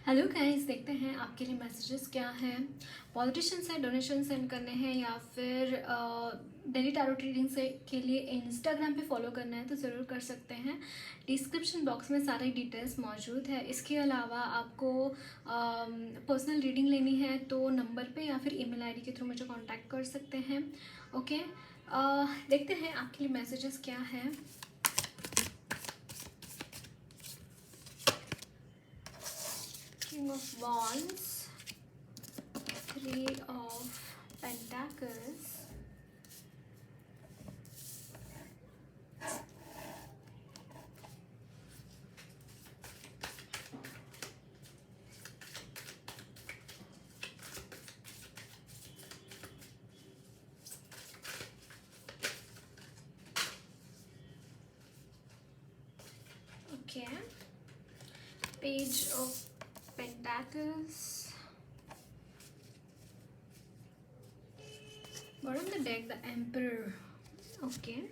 Hello guys, देखते हैं आपके लिए मैसेजेस क्या हैं। पॉलिटिशियन से डोनेशन सेंड करने हैं या फिर डेली टैरो रीडिंग से के लिए इंस्टाग्राम पे फॉलो करना है तो ज़रूर कर सकते हैं। डिस्क्रिप्शन बॉक्स में सारी डिटेल्स मौजूद है। इसके अलावा आपको पर्सनल रीडिंग लेनी है तो नंबर पे या फिर ईमेल आईडी के थ्रू मुझे कांटेक्ट कर सकते हैं। ओके, देखते हैं आपके लिए मैसेजेस क्या हैं। King of Wands, Three of Pentacles, okay, Page of Pentacles. Bottom of the deck, the Emperor. Okay.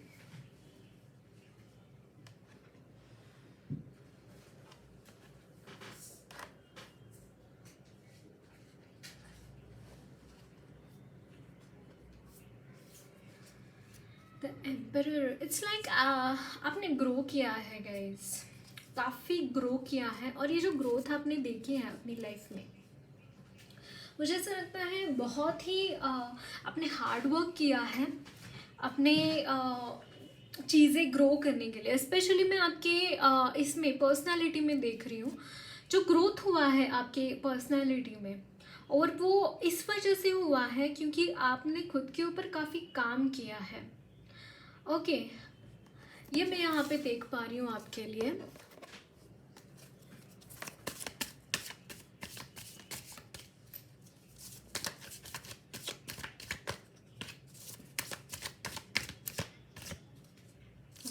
The Emperor. It's like आपने ग्रो किया है गाइस, काफ़ी ग्रो किया है। और ये जो ग्रोथ आपने देखी है अपनी लाइफ में, मुझे ऐसा लगता है बहुत ही आपने हार्ड वर्क किया है अपने चीज़ें ग्रो करने के लिए। स्पेशली मैं आपके इसमें पर्सनालिटी में देख रही हूँ जो ग्रोथ हुआ है आपके पर्सनालिटी में, और वो इस वजह से हुआ है क्योंकि आपने खुद के ऊपर काफ़ी काम किया है। ओके, ये मैं यहाँ पे देख पा रही हूँ आपके लिए।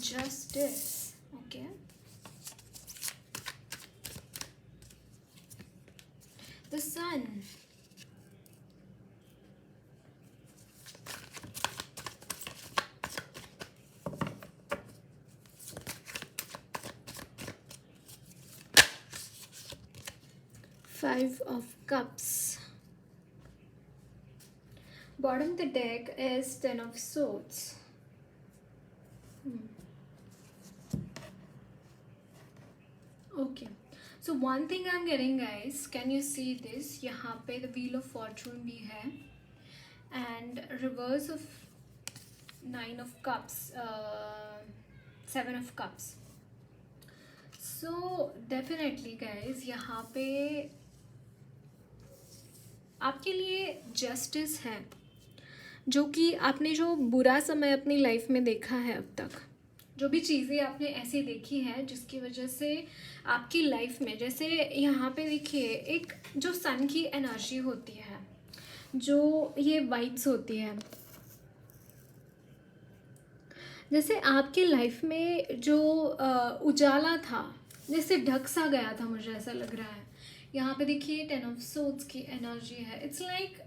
Justice. Okay. The Sun. Five of Cups. Bottom of the deck is Ten of Swords. Okay, so one thing I'm getting guys, can you see this? यहाँ पे the Wheel of Fortune भी है and reverse of Nine of Cups, Seven of Cups. So definitely guys, यहाँ पे आपके लिए justice है, जो कि आपने जो बुरा समय अपनी लाइफ में देखा है अब तक, जो भी चीज़ें आपने ऐसी देखी है जिसकी वजह से आपकी लाइफ में, जैसे यहाँ पे देखिए एक जो सन की एनर्जी होती है, जो ये वाइब्स होती है, जैसे आपकी लाइफ में जो उजाला था जैसे ढक सा गया था, मुझे ऐसा लग रहा है। यहाँ पे देखिए टेन ऑफ सोर्ड्स की एनर्जी है। इट्स लाइक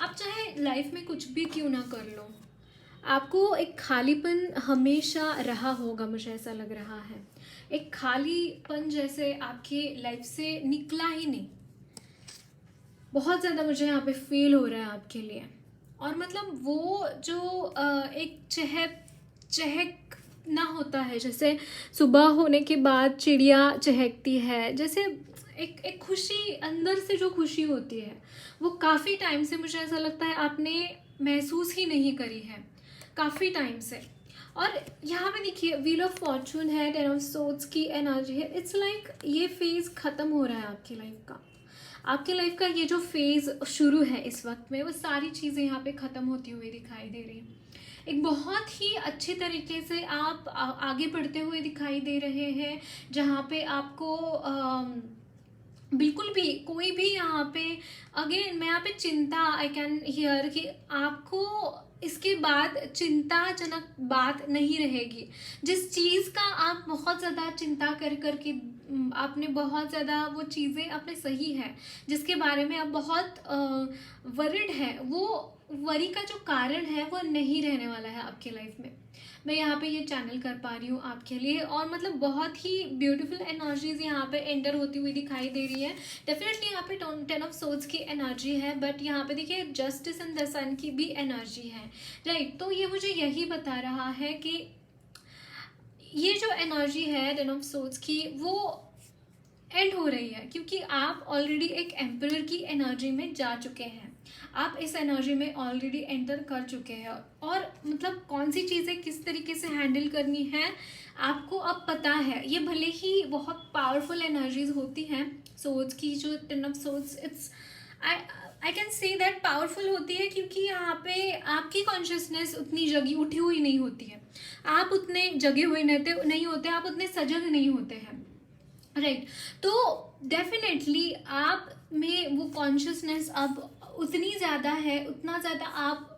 आप चाहे लाइफ में कुछ भी क्यों ना कर लो, आपको एक खालीपन हमेशा रहा होगा, मुझे ऐसा लग रहा है। एक खालीपन जैसे आपकी लाइफ से निकला ही नहीं, बहुत ज़्यादा मुझे यहाँ पे फील हो रहा है आपके लिए। और मतलब वो जो एक चहक ना होता है, जैसे सुबह होने के बाद चिड़िया चहकती है, जैसे एक खुशी अंदर से जो खुशी होती है, वो काफ़ी टाइम से मुझे ऐसा लगता है आपने महसूस ही नहीं करी है, काफ़ी टाइम से। और यहाँ पे देखिए व्हील ऑफ फॉर्चून है, टेन ऑफ सोर्ड्स की एनर्जी है। इट्स लाइक ये फेज़ ख़त्म हो रहा है आपकी लाइफ का। आपकी लाइफ का ये जो फेज़ शुरू है इस वक्त में, वो सारी चीज़ें यहाँ पे ख़त्म होती हुई दिखाई दे रही हैं। एक बहुत ही अच्छे तरीके से आप आगे बढ़ते हुए दिखाई दे रहे हैं, जहाँ पे आपको बिल्कुल भी कोई भी यहाँ पे, अगेन मैं यहाँ पे चिंता आई कैन हियर कि आपको इसके बाद चिंताजनक बात नहीं रहेगी। जिस चीज़ का आप बहुत ज़्यादा चिंता कर करके आपने बहुत ज़्यादा वो चीज़ें आपने सही है जिसके बारे में आप बहुत वरिड है, वो वरी का जो कारण है वो नहीं रहने वाला है आपके लाइफ में। मैं यहाँ पे ये चैनल कर पा रही हूँ आपके लिए, और मतलब बहुत ही ब्यूटीफुल एनर्जीज यहाँ पे एंटर होती हुई दिखाई दे रही है। डेफिनेटली यहाँ पे 10 ऑफ सोर्ड्स की एनर्जी है, बट यहाँ पे देखिए जस्टिस एंड द सन की भी एनर्जी है, राइट। तो ये मुझे यही बता रहा है कि ये जो एनर्जी है 10 ऑफ सोर्ड्स की वो एंड हो रही है, क्योंकि आप ऑलरेडी एक एम्परर की एनर्जी में जा चुके हैं, आप इस एनर्जी में ऑलरेडी एंटर कर चुके हैं, और मतलब कौन सी चीज़ें किस तरीके से हैंडल करनी है आपको अब पता है। ये भले ही बहुत पावरफुल एनर्जीज होती हैं सोर्ड्स की, जो 10 of swords, it's I can say that powerful होती है, क्योंकि यहाँ पे आपकी कॉन्शियसनेस उतनी जगी उठी हुई नहीं होती है, आप उतने जगे हुए नहीं होते, आप उतने सजग नहीं होते हैं, राइट। तो डेफिनेटली आप में वो कॉन्शियसनेस अब उतनी ज़्यादा है, उतना ज़्यादा आप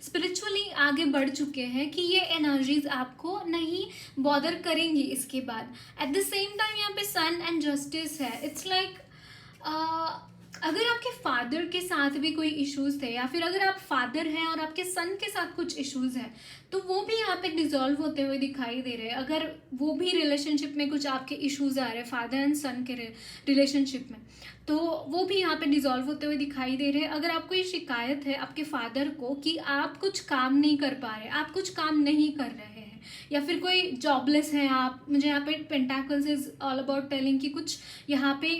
स्पिरिचुअली आगे बढ़ चुके हैं कि ये एनर्जीज आपको नहीं बॉदर करेंगी इसके बाद। एट द सेम टाइम यहाँ पे सन एंड जस्टिस है। इट्स लाइक अगर आपके फादर के साथ भी कोई इश्यूज थे, या फिर अगर आप फादर हैं और आपके सन के साथ कुछ इश्यूज हैं, तो वो भी यहाँ पे डिजॉल्व होते हुए दिखाई दे रहे हैं। अगर वो भी रिलेशनशिप में कुछ आपके इश्यूज आ रहे हैं फादर एंड सन के रिलेशनशिप में, तो वो भी यहाँ पे डिजॉल्व होते हुए दिखाई दे रहे हैं। अगर आपको ये शिकायत है आपके फादर को कि आप कुछ काम नहीं कर पा रहे, आप कुछ काम नहीं कर रहे हैं, या फिर कोई जॉबलेस है आप, मुझे यहाँ पे pentacles is all about telling कि कुछ यहाँ पे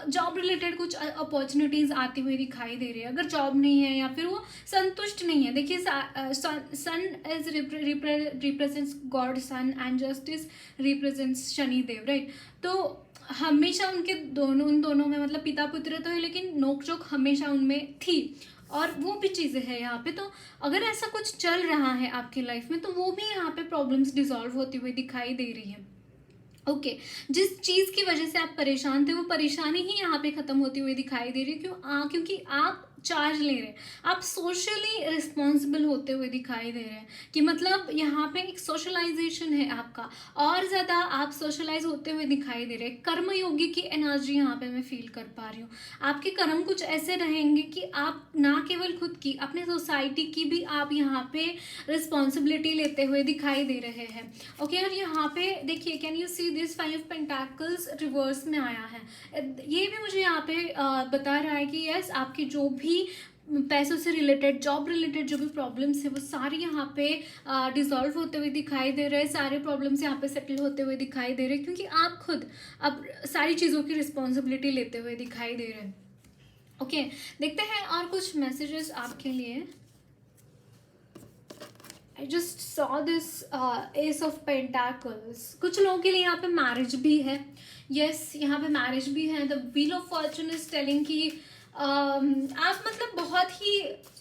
जॉब रिलेटेड कुछ अपॉर्चुनिटीज आती हुई दिखाई दे रही है। अगर जॉब नहीं है या फिर वो संतुष्ट नहीं है, देखिए sun is represents god sun and justice represents Shanidev, right. तो हमेशा उन दोनों में मतलब पिता पुत्र तो है, लेकिन नोकझोंक हमेशा उनमें थी, और वो भी चीज़ें हैं यहाँ पे। तो अगर ऐसा कुछ चल रहा है आपकी लाइफ में, तो वो भी यहाँ पे प्रॉब्लम्स डिसॉल्व होती हुई दिखाई दे रही है। ओके जिस चीज़ की वजह से आप परेशान थे, वो परेशानी ही यहाँ पे ख़त्म होती हुई दिखाई दे रही है। क्योंकि आप चार्ज ले रहे हैं, आप सोशली रिस्पॉन्सिबल होते हुए दिखाई दे रहे हैं, कि मतलब यहाँ पे एक सोशलाइजेशन है आपका, और ज़्यादा आप सोशलाइज होते हुए दिखाई दे रहे हैं। कर्मयोगी की एनर्जी यहाँ पे मैं फील कर पा रही हूँ। आपके कर्म कुछ ऐसे रहेंगे कि आप ना केवल खुद की, अपने सोसाइटी की भी आप यहाँ पे रिस्पॉन्सिबिलिटी लेते हुए दिखाई दे रहे हैं। ओके और यहाँ पे देखिए, can you see this 5 pentacles reverse में आया है। ये भी मुझे यहाँ पे बता रहा है कि यस, आपकी जो भी पैसों से रिलेटेड, जॉब रिलेटेड जो भी प्रॉब्लम्स है, वो सारे यहाँ पे डिसॉल्व होते हुए दिखाई दे रहे हैं। सारे प्रॉब्लम्स यहाँ पे सेटल होते हुए दिखाई दे रहे हैं, क्योंकि आप खुद अब सारी चीज़ों की रिस्पॉन्सिबिलिटी लेते हुए दिखाई दे रहे हैं। ओके देखते हैं और कुछ मैसेजेस आपके लिए। I just saw this S of pentacles. कुछ लोगों के लिए यहाँ पे मैरिज भी है। यस यहाँ पे मैरिज भी है। The wheel of Fortune is telling कि आप मतलब बहुत ही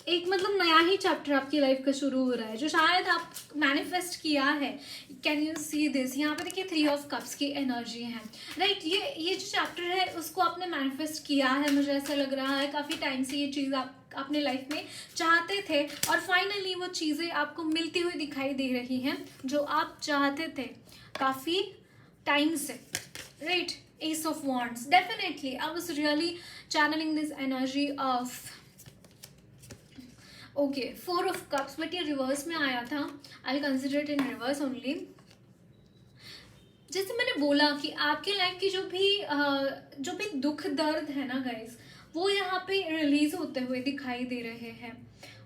एक मतलब नया ही चैप्टर आपकी लाइफ का शुरू हो रहा है, जो शायद आप मैनिफेस्ट किया है। Can you see this? यहाँ पे देखिए 3 ऑफ कप्स की एनर्जी है, राइट। ये जो चैप्टर है उसको आपने मैनिफेस्ट किया है, मुझे ऐसा लग रहा है। काफ़ी टाइम से ये चीज़ आप अपने लाइफ में चाहते थे, और फाइनली वो चीज़ें आपको मिलती हुई दिखाई दे रही हैं जो आप चाहते थे काफ़ी टाइम से, right. Ace of Wands. Definitely, I was really channeling this energy of okay 4 of Cups, but ये रिवर्स में आया था। I'll consider it in reverse only. जैसे मैंने बोला कि आपके लाइफ की जो भी दुख दर्द है ना गाइस, वो यहाँ पे रिलीज होते हुए दिखाई दे रहे हैं।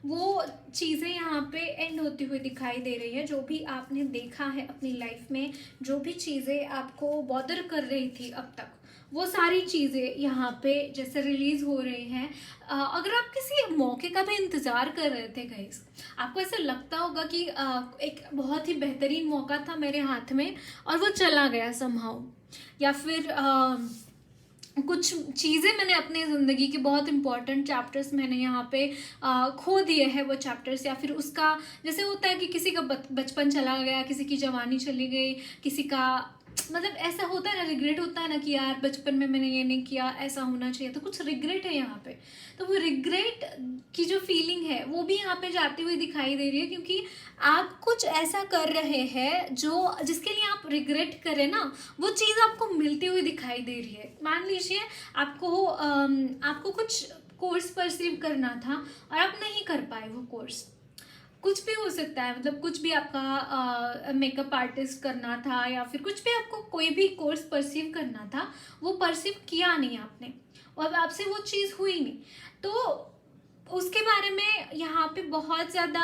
वो चीज़ें यहाँ पे एंड होती हुई दिखाई दे रही है। जो भी आपने देखा है अपनी लाइफ में, जो भी चीज़ें आपको बॉदर कर रही थी अब तक, वो सारी चीज़ें यहाँ पे जैसे रिलीज़ हो रही हैं। अगर आप किसी मौके का भी इंतज़ार कर रहे थे गाइस, आपको ऐसा लगता होगा कि एक बहुत ही बेहतरीन मौका था मेरे हाथ में और वो चला गया समहाउ, या फिर कुछ चीज़ें मैंने अपनी ज़िंदगी के बहुत इंपॉर्टेंट चैप्टर्स मैंने यहाँ पे खो दिए हैं वो चैप्टर्स, या फिर उसका जैसे होता है कि किसी का बचपन चला गया, किसी की जवानी चली गई, किसी का मतलब ऐसा होता है ना, रिग्रेट होता है ना कि यार बचपन में मैंने ये नहीं किया, ऐसा होना चाहिए, तो कुछ रिग्रेट है यहाँ पे। तो वो रिग्रेट की जो फीलिंग है वो भी यहाँ पे जाती हुई दिखाई दे रही है, क्योंकि आप कुछ ऐसा कर रहे हैं जो जिसके लिए आप रिग्रेट करें ना, वो चीज़ आपको मिलती हुई दिखाई दे रही है। मान लीजिए आपको कुछ कोर्स परसीव करना था और आप नहीं कर पाए वो कोर्स, कुछ भी हो सकता है, मतलब कुछ भी आपका मेकअप आर्टिस्ट करना था या फिर कुछ भी आपको कोई भी कोर्स परसीव करना था, वो परसीव किया नहीं आपने और आपसे वो चीज़ हुई नहीं, तो उसके बारे में यहाँ पे बहुत ज़्यादा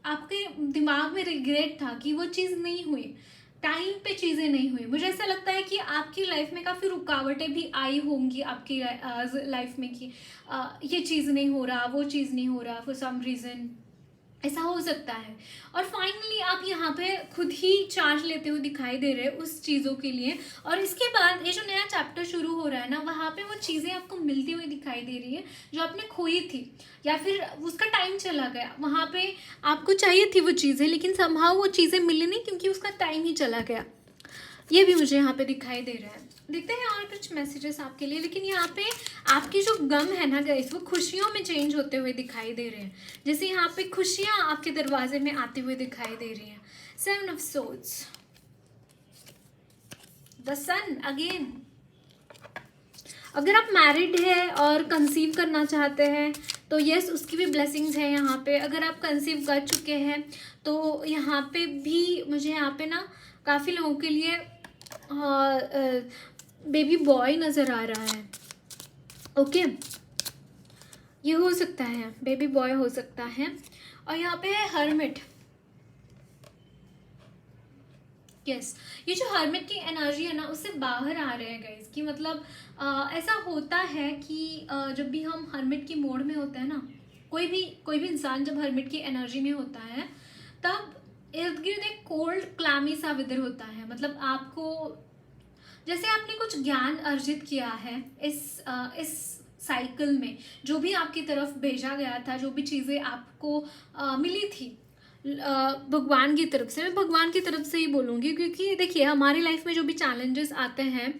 आपके दिमाग में रिग्रेट था कि वो चीज़ नहीं हुई, टाइम पे चीज़ें नहीं हुई। मुझे ऐसा लगता है कि आपकी लाइफ में काफ़ी रुकावटें भी आई होंगी आपकी लाइफ में कि ये चीज़ नहीं हो रहा, वो चीज़ नहीं हो रहा, फॉर सम रीज़न ऐसा हो सकता है। और फाइनली आप यहाँ पे खुद ही चार्ज लेते हुए दिखाई दे रहे हैं उस चीज़ों के लिए, और इसके बाद ये जो नया चैप्टर शुरू हो रहा है ना, वहाँ पे वो चीज़ें आपको मिलती हुई दिखाई दे रही है जो आपने खोई थी, या फिर उसका टाइम चला गया। वहाँ पे आपको चाहिए थी वो चीज़ें, लेकिन समहाउ वो चीज़ें मिली नहीं क्योंकि उसका टाइम ही चला गया। ये भी मुझे यहाँ पे दिखाई दे रहा है। देखते हैं और कुछ मैसेजेस आपके लिए, लेकिन यहाँ पे आपकी जो गम है ना गाइस, वो खुशियों में चेंज होते हुए दिखाई दे रहे हैं। जैसे यहाँ पे खुशियाँ आपके दरवाजे में आते हुए दिखाई दे रही हैं। 7 of swords, the sun again. अगर आप मैरिड है और कंसीव करना चाहते हैं तो यस, उसकी भी ब्लेसिंग्स है यहाँ पे। अगर आप कंसीव कर चुके हैं तो यहाँ पे भी मुझे यहाँ पे ना काफ़ी लोगों के लिए बेबी बॉय नज़र आ रहा है। ओके, ये हो सकता है, बेबी बॉय हो सकता है। और यहाँ पे है हर्मिट। यस, ये जो हर्मिट की एनर्जी है ना, उससे बाहर आ रहे हैं गाइस, कि मतलब ऐसा होता है कि जब भी हम हर्मिट की मोड में होते हैं ना, कोई भी इंसान जब हर्मिट की एनर्जी में होता है, तब इर्द गिर्द एक कोल्ड क्लैमी सा वेदर होता है। मतलब आपको जैसे आपने कुछ ज्ञान अर्जित किया है इस साइकिल में, जो भी आपकी तरफ भेजा गया था, जो भी चीज़ें आपको मिली थी भगवान की तरफ से, मैं भगवान की तरफ से ही बोलूँगी, क्योंकि देखिए हमारी लाइफ में जो भी चैलेंजेस आते हैं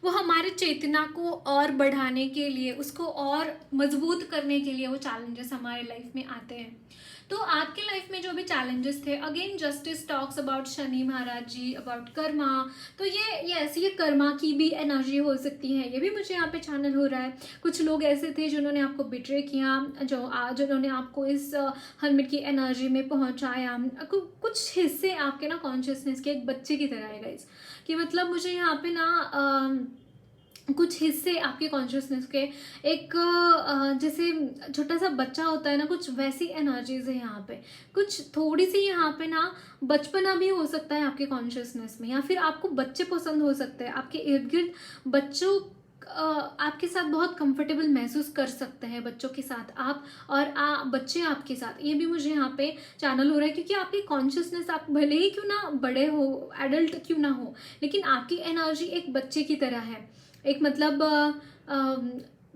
वो हमारे चेतना को और बढ़ाने के लिए, उसको और मजबूत करने के लिए वो चैलेंजेस हमारे लाइफ में आते हैं। तो आपके लाइफ में जो भी चैलेंजेस थे, again justice talks about Shani Maharaj ji, about karma, तो ये कर्मा की भी एनर्जी हो सकती है। ये भी मुझे यहाँ पे चैनल हो रहा है। कुछ लोग ऐसे थे जिन्होंने आपको बिट्रे किया, जिन्होंने आपको इस हर्मिट की एनर्जी में पहुँचाया। कुछ हिस्से आपके ना कॉन्शियसनेस के एक बच्चे की तरह है गाइस, कि मतलब मुझे यहाँ पे ना कुछ हिस्से आपके कॉन्शियसनेस के एक जैसे छोटा सा बच्चा होता है ना, कुछ वैसी एनर्जीज है यहाँ पे। कुछ थोड़ी सी यहाँ पे ना बचपना भी हो सकता है आपके कॉन्शियसनेस में, या फिर आपको बच्चे पसंद हो सकते हैं। आपके इर्द गिर्द बच्चों आपके साथ बहुत कंफर्टेबल महसूस कर सकते हैं, बच्चों के साथ आप, और बच्चे आपके साथ। ये भी मुझे यहाँ पे चैनल हो रहा है, क्योंकि आपकी कॉन्शियसनेस, आप भले ही क्यों ना बड़े हो, एडल्ट क्यों ना हो, लेकिन आपकी एनर्जी एक बच्चे की तरह है। एक मतलब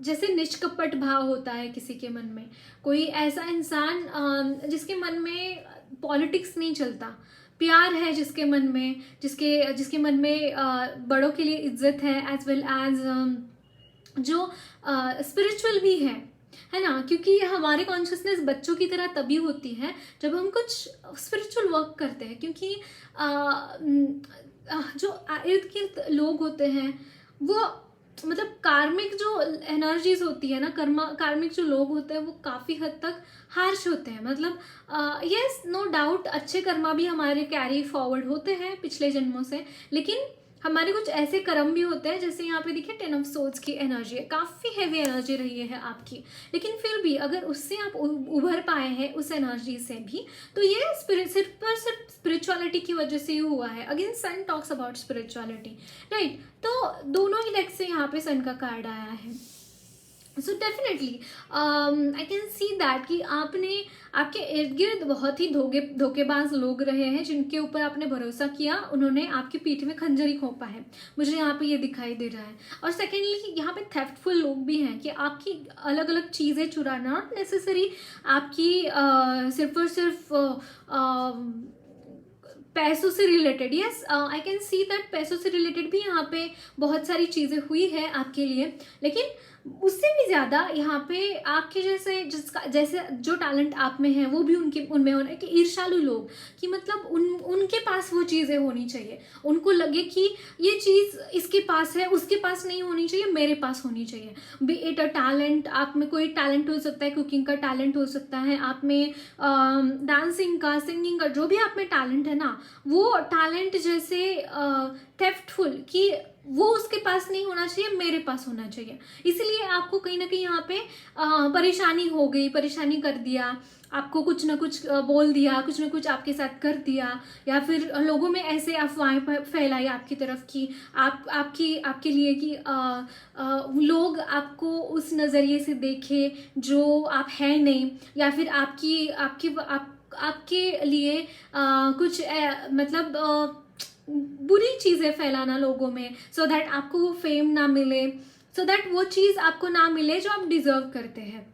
जैसे निष्कपट भाव होता है किसी के मन में, कोई ऐसा इंसान जिसके मन में पॉलिटिक्स नहीं चलता, प्यार है जिसके मन में, जिसके मन में बड़ों के लिए इज्जत है, एज वेल एज जो स्पिरिचुअल भी है ना। क्योंकि हमारे कॉन्शियसनेस बच्चों की तरह तभी होती है जब हम कुछ स्पिरिचुअल वर्क करते हैं, क्योंकि जो इर्द गिर्द लोग होते हैं वो मतलब कार्मिक जो एनर्जीज होती है ना, कार्मिक जो लोग होते हैं वो काफ़ी हद तक हार्श होते हैं। मतलब यस, नो डाउट अच्छे कर्मा भी हमारे कैरी फॉरवर्ड होते हैं पिछले जन्मों से, लेकिन हमारे कुछ ऐसे कर्म भी होते हैं, जैसे यहाँ पे देखिए 10 ऑफ सोर्ड्स की एनर्जी है, काफ़ी हैवी एनर्जी रही है आपकी, लेकिन फिर भी अगर उससे आप उभर पाए हैं उस एनर्जी से भी, तो ये सिर्फ स्पिरिचुअलिटी की वजह से ही हुआ है। Again sun talks about spirituality, right. तो दोनों ही लेग से यहाँ पे सन का कार्ड आया है। So definitely I can see that कि आपके इर्द गिर्द बहुत ही धोखेबाज लोग रहे हैं, जिनके ऊपर आपने भरोसा किया, उन्होंने आपकी पीठ में खंजर ही घोंपा है, मुझे यहाँ पे ये दिखाई दे रहा है। और सेकेंडली यहाँ पे थेफ्टफुल लोग भी हैं, कि आपकी अलग अलग चीज़ें चुराना, नॉट नेसेसरी आपकी सिर्फ और सिर्फ पैसों से related, yes I can see that पैसों से रिलेटेड भी यहाँ पे बहुत सारी चीज़ें हुई है आपके लिए, लेकिन उससे भी ज़्यादा यहाँ पे आपके जैसे जिसका जैसे जो टैलेंट आप में है वो भी उनमें होना है, कि ईर्ष्यालु लोग, कि मतलब उनके पास वो चीज़ें होनी चाहिए, उनको लगे कि ये चीज़ इसके पास है, उसके पास नहीं होनी चाहिए, मेरे पास होनी चाहिए। बी इट अ टैलेंट, आप में कोई टैलेंट हो सकता है, कुकिंग का टैलेंट हो सकता है, आप में डांसिंग का, सिंगिंग का, जो भी आप में टैलेंट है ना, वो टैलेंट जैसे थेफ्टफुल, कि वो उसके पास नहीं होना चाहिए, मेरे पास होना चाहिए। इसलिए आपको कहीं ना कहीं यहाँ पे परेशानी हो गई, परेशानी कर दिया, आपको कुछ ना कुछ बोल दिया, कुछ ना कुछ आपके साथ कर दिया, या फिर लोगों में ऐसे अफवाहें फैलाई आपकी तरफ कि आपके लिए कि लोग आपको उस नज़रिए से देखे जो आप हैं नहीं, या फिर आपके लिए कुछ मतलब बुरी चीज़ें फैलाना लोगों में, सो दैट आपको वो फेम ना मिले, सो दैट वो चीज़ आपको ना मिले जो आप डिजर्व करते हैं,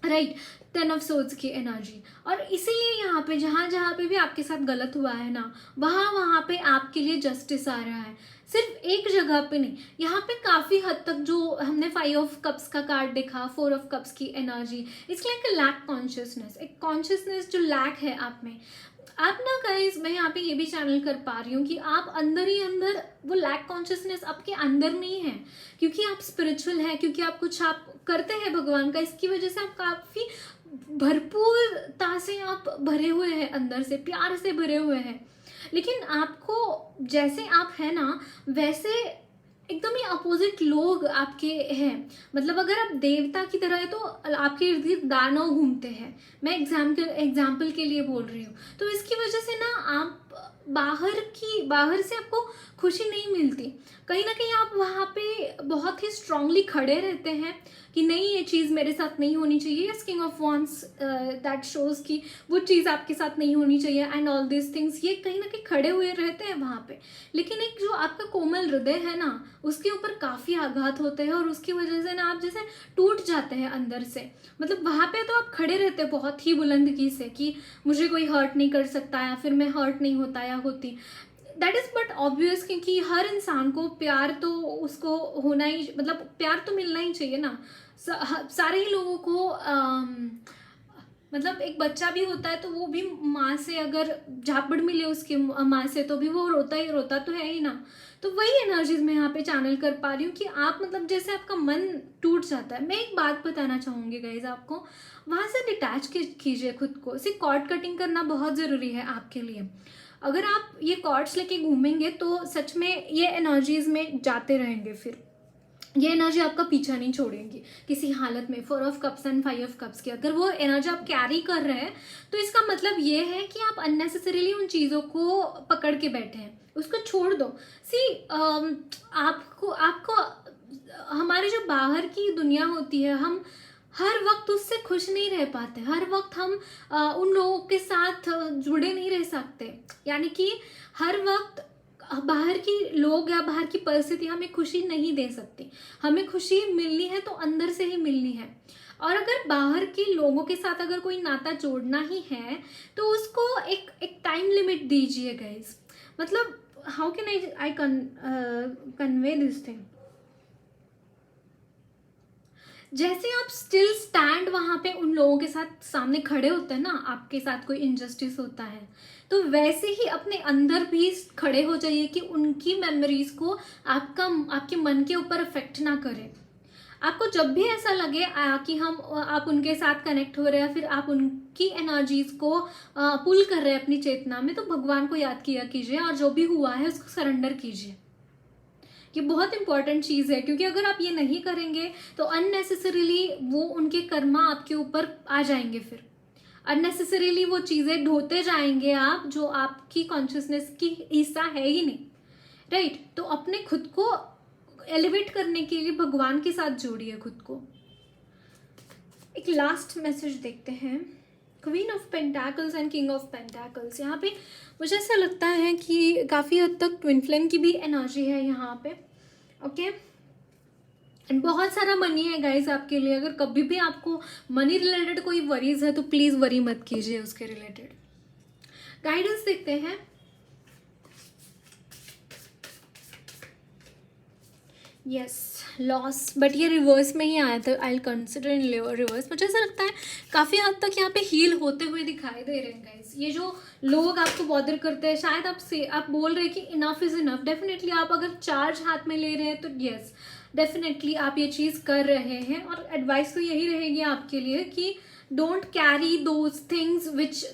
राइट। 10 ऑफ सोर्ड्स की एनर्जी, और इसीलिए यहाँ पे जहाँ जहाँ पे भी आपके साथ गलत हुआ है ना, वहाँ पे आपके लिए जस्टिस आ रहा है, सिर्फ एक जगह पे नहीं, यहाँ पे काफ़ी हद तक जो हमने 5 ऑफ कप्स का कार्ड देखा, 4 ऑफ कप्स की energy, it's like a lack consciousness, एक कॉन्शियसनेस जो लैक है आप में। आप ना गाइस, मैं यहाँ पे ये भी चैनल कर पा रही हूँ कि आप अंदर ही अंदर वो लैक कॉन्शियसनेस आपके अंदर नहीं है, क्योंकि आप स्पिरिचुअल है, क्योंकि आप कुछ आप करते हैं भगवान का, इसकी वजह से आप काफ़ी भरपूरता से आप भरे हुए हैं, अंदर से प्यार से भरे हुए हैं, लेकिन आपको जैसे आप है ना वैसे एकदम ही अपोजिट लोग आपके हैं। मतलब अगर आप देवता की तरह है तो आपके इर्द गिर्द दानव घूमते हैं, मैं एग्जाम्पल के लिए बोल रही हूँ। तो इसकी वजह से ना आप बाहर से आपको खुशी नहीं मिलती, कहीं ना कहीं आप वहाँ पे बहुत ही स्ट्रांगली खड़े रहते हैं कि नहीं, ये चीज़ मेरे साथ नहीं होनी चाहिए, king of wands that shows कि वो चीज़ आपके साथ नहीं होनी चाहिए एंड ऑल दिस थिंग्स, ये कहीं ना कहीं खड़े हुए रहते हैं वहाँ पे। लेकिन एक जो आपका कोमल हृदय है ना, उसके ऊपर काफ़ी आघात होते हैं, और उसकी वजह से ना आप जैसे टूट जाते हैं अंदर से। मतलब वहाँ पे तो आप खड़े रहते हैं बहुत ही बुलंदगी से कि मुझे कोई हर्ट नहीं कर सकता, या फिर मैं हर्ट नहीं होता या होती, दैट इज़ बट ऑब्वियस, क्योंकि हर इंसान को प्यार तो उसको होना ही, मतलब प्यार तो मिलना ही चाहिए ना। सारे ही लोगों को मतलब एक बच्चा भी होता है तो वो भी माँ से अगर झापड़ मिले उसके माँ से, तो भी वो रोता तो है ही ना। तो वही एनर्जीज मैं यहाँ पे चैनल कर पा रही हूँ कि आप मतलब जैसे आपका मन टूट जाता है। मैं एक बात बताना चाहूँगी गाइज आपको, वहाँ से डिटैच कीजिए खुद को। सिर्फ कॉर्ड कटिंग करना बहुत ज़रूरी है आपके लिए। अगर आप ये कॉर्ड्स लेके घूमेंगे तो सच में ये एनर्जीज में जाते रहेंगे, फिर ये एनर्जी आपका पीछा नहीं छोड़ेंगी किसी हालत में। 4 of cups and 5 of cups की अगर वो एनर्जी आप कैरी कर रहे हैं तो इसका मतलब ये है कि आप अननेसेसरीली उन चीज़ों को पकड़ के बैठे हैं, उसको छोड़ दो। आपको हमारी जो बाहर की दुनिया होती है, हम हर वक्त उससे खुश नहीं रह पाते, हर वक्त हम उन लोगों के साथ जुड़े नहीं रह सकते। यानी कि हर वक्त बाहर की लोग या बाहर की परिस्थिति हमें खुशी नहीं दे सकती। हमें खुशी मिलनी है तो अंदर से ही मिलनी है। और अगर बाहर के लोगों के साथ अगर कोई नाता जोड़ना ही है तो उसको एक टाइम लिमिट दीजिए गाइस। मतलब how can I convey this thing, जैसे आप स्टिल स्टैंड वहाँ पे उन लोगों के साथ सामने खड़े होते हैं ना, आपके साथ कोई इनजस्टिस होता है, तो वैसे ही अपने अंदर भी खड़े हो जाइए कि उनकी मेमोरीज को आपके मन के ऊपर इफेक्ट ना करे। आपको जब भी ऐसा लगे कि आप उनके साथ कनेक्ट हो रहे हैं, फिर आप उनकी एनर्जीज को पुल कर रहे हैं अपनी चेतना में, तो भगवान को याद किया कीजिए और जो भी हुआ है उसको सरेंडर कीजिए। ये बहुत इंपॉर्टेंट चीज़ है, क्योंकि अगर आप ये नहीं करेंगे तो अननेसेसरीली वो उनके कर्मा आपके ऊपर आ जाएंगे, फिर अननेसेसरीली वो चीज़ें ढोते जाएंगे आप, जो आपकी कॉन्शियसनेस की हिस्सा है ही नहीं, राइट। तो अपने खुद को एलिवेट करने के लिए भगवान के साथ जोड़िए खुद को। एक लास्ट मैसेज देखते हैं, queen of pentacles and king of pentacles. यहाँ पे मुझे ऐसा लगता है कि काफ़ी हद तक ट्विन फ्लेम की भी एनर्जी है यहाँ पे, ओके। एंड बहुत सारा मनी है गाइज आपके लिए। अगर कभी भी आपको मनी रिलेटेड कोई वरीज है तो प्लीज़ वरी मत कीजिए उसके रिलेटेड। गाइडेंस देखते हैं, यस, लॉस, बट ये रिवर्स में ही आया था। I consider in reverse. मुझे ऐसा लगता है काफ़ी हद तक यहाँ पे हील होते हुए दिखाई दे रहे हैं गाइस। ये जो लोग आपको बॉदर करते हैं, शायद आप बोल रहे हैं कि इनफ इज़ इनफ। डेफिनेटली आप अगर चार्ज हाथ में ले रहे हैं तो यस, डेफिनेटली आप ये चीज़ कर रहे हैं। और एडवाइस तो यही रहेगी आपके लिए कि don't carry those things which,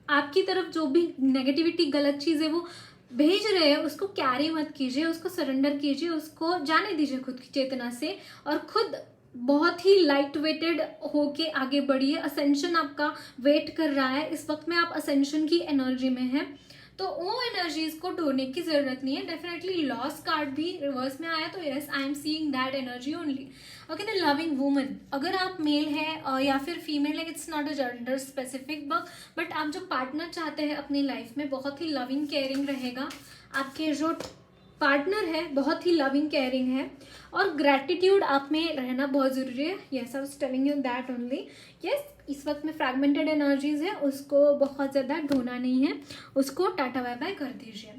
आपकी तरफ जो भी नेगेटिविटी गलत चीज़ है वो भेज रहे हैं, उसको कैरी मत कीजिए, उसको सरेंडर कीजिए, उसको जाने दीजिए खुद की चेतना से। और खुद बहुत ही लाइट वेटेड होके आगे बढ़िए। असेंशन आपका वेट कर रहा है इस वक्त में, आप असेंशन की एनर्जी में हैं, तो वो एनर्जीज को ढोने की जरूरत नहीं है। डेफिनेटली लॉस कार्ड भी रिवर्स में आया तो yes, I am seeing that energy only. Okay, the loving woman, अगर आप मेल है या फिर फीमेल है, it's not a gender specific but आप जो पार्टनर चाहते हैं अपनी लाइफ में, बहुत ही लविंग केयरिंग रहेगा। आपके जो पार्टनर है बहुत ही लविंग केयरिंग है, और ग्रैटिट्यूड आप में रहना बहुत ज़रूरी है। Yes, I was telling you that only. Yes, इस वक्त में फ्रैगमेंटेड एनर्जीज है, उसको बहुत ज़्यादा ढोना नहीं है, उसको टाटा बाय बाय कर दीजिए।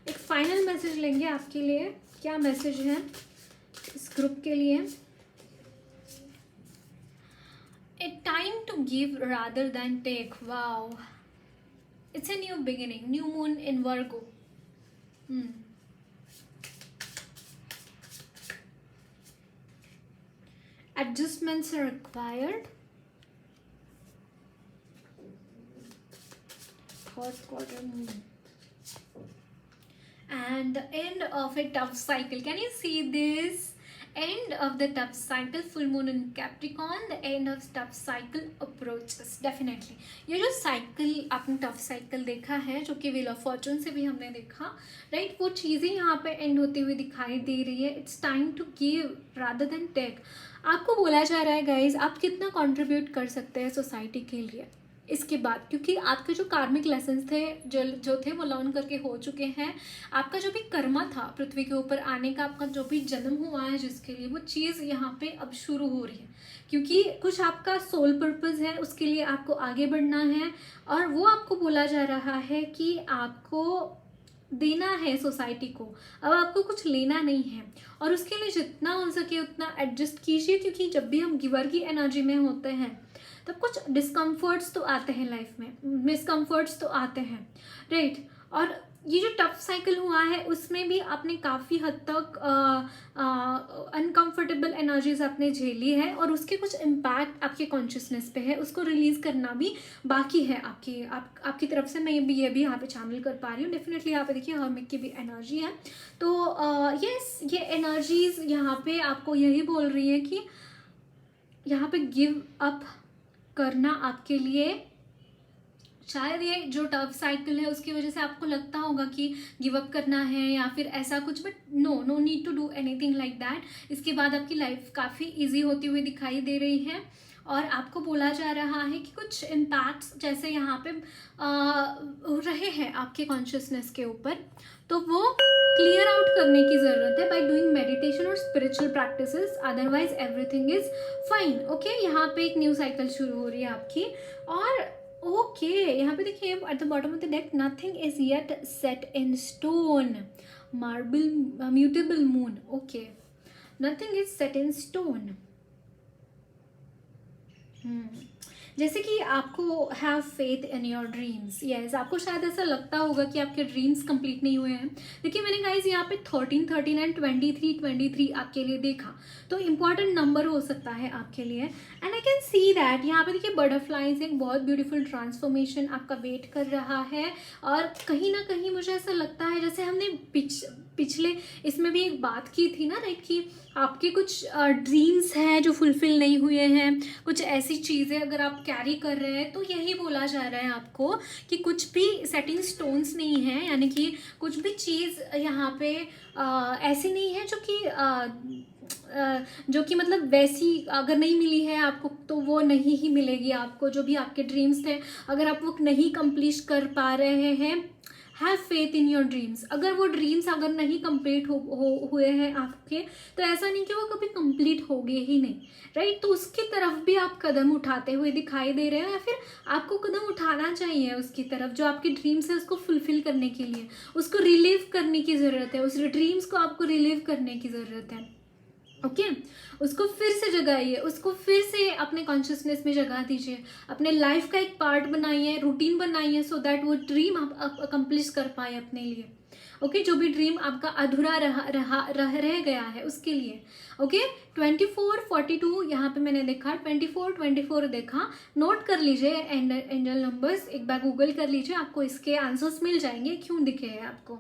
एक फाइनल मैसेज लेंगे आपके लिए, क्या मैसेज है इस ग्रुप के लिए? A time to give rather than take. Wow, it's a new beginning, new moon in Virgo. Adjustments are required. First quarter moon. And the end of a tough cycle. Can you see this? End of the tough cycle, full moon in Capricorn, the end of tough cycle approaches. Definitely ये जो cycle आपने tough cycle देखा है, जो कि wheel of Fortune से भी हमने देखा, राइट, वो चीज़ें यहाँ पे एंड होती हुई दिखाई दे रही है। It's time to give rather than take. आपको बोला जा रहा है गाइज, आप कितना कंट्रीब्यूट कर सकते हैं सोसाइटी के लिए इसके बाद, क्योंकि आपके जो कार्मिक लेसन्स थे जो थे वो लर्न करके हो चुके हैं। आपका जो भी कर्मा था पृथ्वी के ऊपर आने का, आपका जो भी जन्म हुआ है जिसके लिए, वो चीज़ यहाँ पे अब शुरू हो रही है, क्योंकि कुछ आपका सोल पर्पस है, उसके लिए आपको आगे बढ़ना है। और वो आपको बोला जा रहा है कि आपको देना है सोसाइटी को, अब आपको कुछ लेना नहीं है। और उसके लिए जितना हो सके उतना एडजस्ट कीजिए, क्योंकि जब भी हम गिवर की एनर्जी में होते हैं तब कुछ डिस्कम्फर्ट्स तो आते हैं लाइफ में, मिसकम्फर्ट्स तो आते हैं, राइट। और ये जो टफ साइकिल हुआ है उसमें भी आपने काफ़ी हद तक अनकंफर्टेबल एनर्जीज आपने झेली है, और उसके कुछ इम्पैक्ट आपके कॉन्शियसनेस पे है, उसको रिलीज़ करना भी बाकी है आपकी तरफ से। मैं ये भी यहाँ पे शामिल कर पा रही हूँ। डेफिनेटली यहाँ पे देखिए हर्मिट की भी एनर्जी है, तो यस, ये एनर्जीज यहाँ पे आपको यही बोल रही है कि यहाँ पे गिव अप करना आपके लिए, शायद ये जो टफ साइकिल है उसकी वजह से आपको लगता होगा कि गिव अप करना है या फिर ऐसा कुछ, but no need to do anything like that. इसके बाद आपकी लाइफ काफ़ी इजी होती हुई दिखाई दे रही है, और आपको बोला जा रहा है कि कुछ इम्पैक्ट्स जैसे यहाँ पे रहे हैं आपके कॉन्शियसनेस के ऊपर, तो वो क्लियर आउट करने की ज़रूरत है बाय डूइंग मेडिटेशन और spiritual practices, otherwise everything is fine. Okay, यहाँ पे एक न्यू साइकिल शुरू हो रही है आपकी। और ओके, यहाँ पे देखिए at the bottom of the deck, nothing is yet set in stone, marble mutable moon. Okay, nothing is set in stone. जैसे कि आपको have faith in your dreams. Yes, आपको शायद ऐसा लगता होगा कि आपके ड्रीम्स कंप्लीट नहीं हुए हैं। देखिए मैंने गाइज यहाँ पे 13 13 एंड 23 आपके लिए देखा, तो इम्पॉर्टेंट नंबर हो सकता है आपके लिए। And I can see that यहाँ पे देखिए बटरफ्लाइज, एक बहुत ब्यूटीफुल ट्रांसफॉर्मेशन आपका वेट कर रहा है। और कहीं ना कहीं मुझे ऐसा लगता है जैसे हमने पिछले इसमें भी एक बात की थी ना, राइट, कि आपके कुछ ड्रीम्स हैं जो फुलफिल नहीं हुए हैं, कुछ ऐसी चीज़ें अगर आप कैरी कर रहे हैं, तो यही बोला जा रहा है आपको कि कुछ भी सेटिंग स्टोन्स नहीं है, यानी कि कुछ भी चीज़ यहाँ पे ऐसी नहीं है जो कि मतलब वैसी अगर नहीं मिली है आपको तो वो नहीं ही मिलेगी आपको। जो भी आपके ड्रीम्स थे, अगर आप वो नहीं कंप्लीट कर पा रहे हैं, have faith in your dreams. अगर वो ड्रीम्स अगर नहीं कंप्लीट हुए हैं आपके, तो ऐसा नहीं कि वो कभी कंप्लीट होंगे ही नहीं, राइट। तो उसकी तरफ भी आप कदम उठाते हुए दिखाई दे रहे हैं, या फिर आपको कदम उठाना चाहिए उसकी तरफ। जो आपकी ड्रीम्स है उसको फुलफिल करने के लिए, उसको रिलीव करने की ज़रूरत है, उस ड्रीम्स को आपको रिलीव करने की ज़रूरत है। ओके उसको फिर से जगाइए, उसको फिर से अपने कॉन्शियसनेस में जगा दीजिए, अपने लाइफ का एक पार्ट बनाइए, रूटीन बनाइए, सो दैट वो ड्रीम आप अकम्प्लिश कर पाए अपने लिए। ओके जो भी ड्रीम आपका अधूरा रह गया है उसके लिए। ओके 24 42 यहाँ पे मैंने देखा, 24 देखा, नोट कर लीजिए एंजल नंबर्स, एक बार गूगल कर लीजिए, आपको इसके आंसर्स मिल जाएंगे, क्यों दिखे हैं आपको,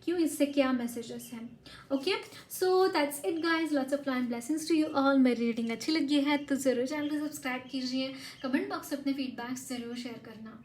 क्यों, इससे क्या मैसेजेस हैं। Okay so that's it guys, lots of line blessings to you all. मेरी रीडिंग अच्छी लगी है तो ज़रूर चैनल को सब्सक्राइब कीजिए, कमेंट बॉक्स में अपने फीडबैक्स ज़रूर शेयर करना।